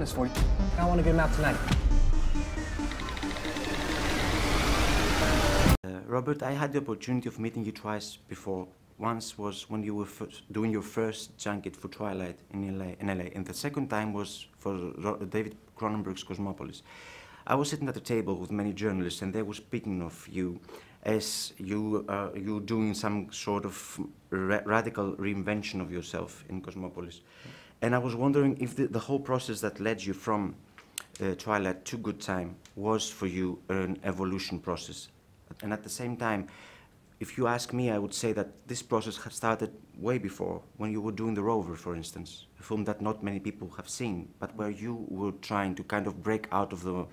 this for you. I want to get him out tonight. Robert, I had the opportunity of meeting you twice before. Once was when you were doing your first junket for Twilight in LA, and the second time was for David Cronenberg's Cosmopolis. I was sitting at a table with many journalists, and they were speaking of you as you doing some sort of radical reinvention of yourself in Cosmopolis. And I was wondering if the whole process that led you from Twilight to Good Time was for you an evolution process. And at the same time, if you ask me, I would say that this process had started way before, when you were doing The Rover, for instance, a film that not many people have seen, but where you were trying to kind of break out of the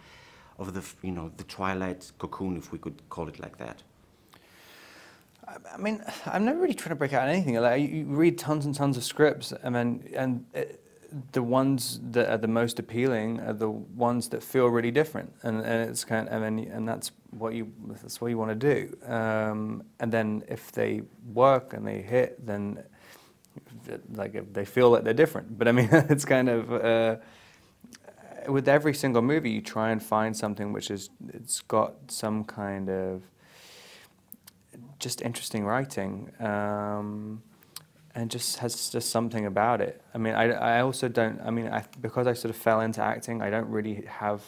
the Twilight cocoon, if we could call it like that. I mean, I'm never really trying to break out anything. Like, you read tons and tons of scripts, the ones that are the most appealing are the ones that feel really different, and it's kind of, and that's what you want to do. And then if they work and they hit, then like if they feel like they're different. But I mean, it's kind of with every single movie, you try and find something which it's got some kind of just interesting writing. And just has just something about it. I mean, I also don't, because I sort of fell into acting, I don't really have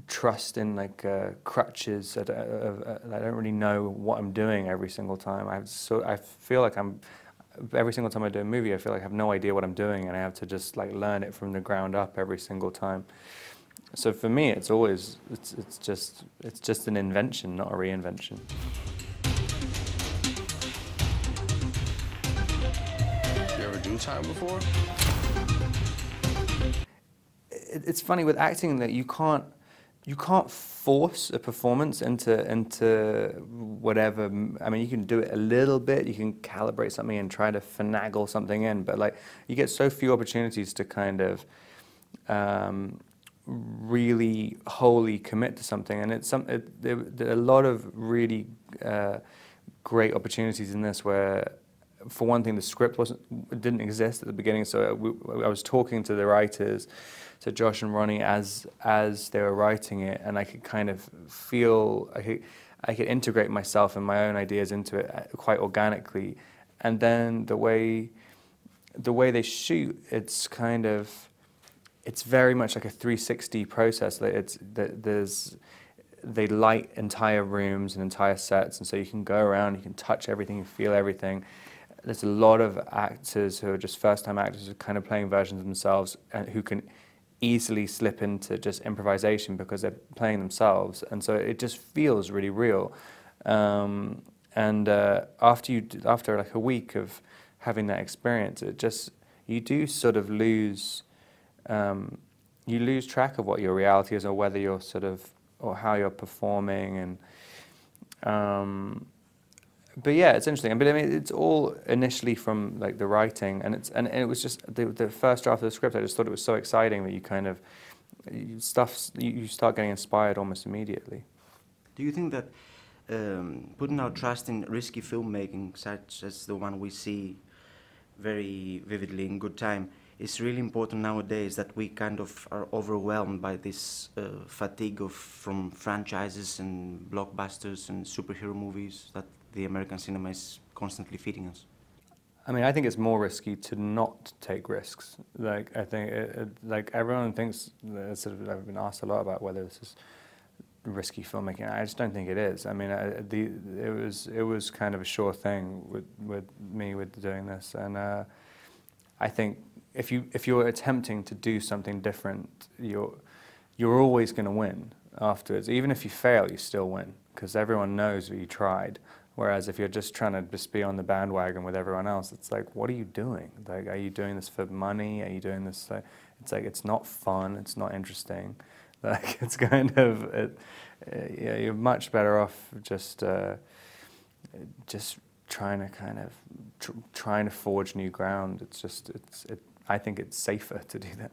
trust in like crutches. I don't really know what I'm doing every single time. I feel like every single time I do a movie, I feel like I have no idea what I'm doing, and I have to just like learn it from the ground up every single time. So for me, it's always, it's just an invention, not a reinvention. Do time before? It's funny with acting that you can't force a performance into whatever. I mean, you can do it a little bit, you can calibrate something and try to finagle something in, but like you get so few opportunities to kind of really wholly commit to something, and there are a lot of really great opportunities in this where, for one thing, the script didn't exist at the beginning, so I was talking to the writers, to Josh and Ronnie, as they were writing it, and I could kind of feel, I could integrate myself and my own ideas into it quite organically. And then the way they shoot, it's very much like a 360 process. They light entire rooms and entire sets, and so you can go around, you can touch everything, you feel everything. There's a lot of actors who are just first-time actors who are kind of playing versions of themselves and who can easily slip into just improvisation because they're playing themselves, and so it just feels really real. After like a week of having that experience, you do sort of lose track of what your reality is, or whether you're or how you're performing, and. But yeah, it's interesting. But I mean, it's all initially from like the writing, and it was just the first draft of the script. I just thought it was so exciting that you start getting inspired almost immediately. Do you think that putting our trust in risky filmmaking, such as the one we see very vividly in Good Time, is really important nowadays, that we kind of are overwhelmed by this fatigue from franchises and blockbusters and superhero movies that the American cinema is constantly feeding us? I mean, I think it's more risky to not take risks. Like, I think, like everyone thinks, I've been asked a lot about whether this is risky filmmaking. I just don't think it is. I mean, it was kind of a sure thing with me doing this, and I think if you're attempting to do something different, you're always going to win afterwards. Even if you fail, you still win, because everyone knows that you tried. Whereas if you're just trying to be on the bandwagon with everyone else, it's like, what are you doing? Like, are you doing this for money? Are you doing this? It's like, it's not fun. It's not interesting. Like, it's kind of, yeah, you're much better off just trying to forge new ground. I think it's safer to do that.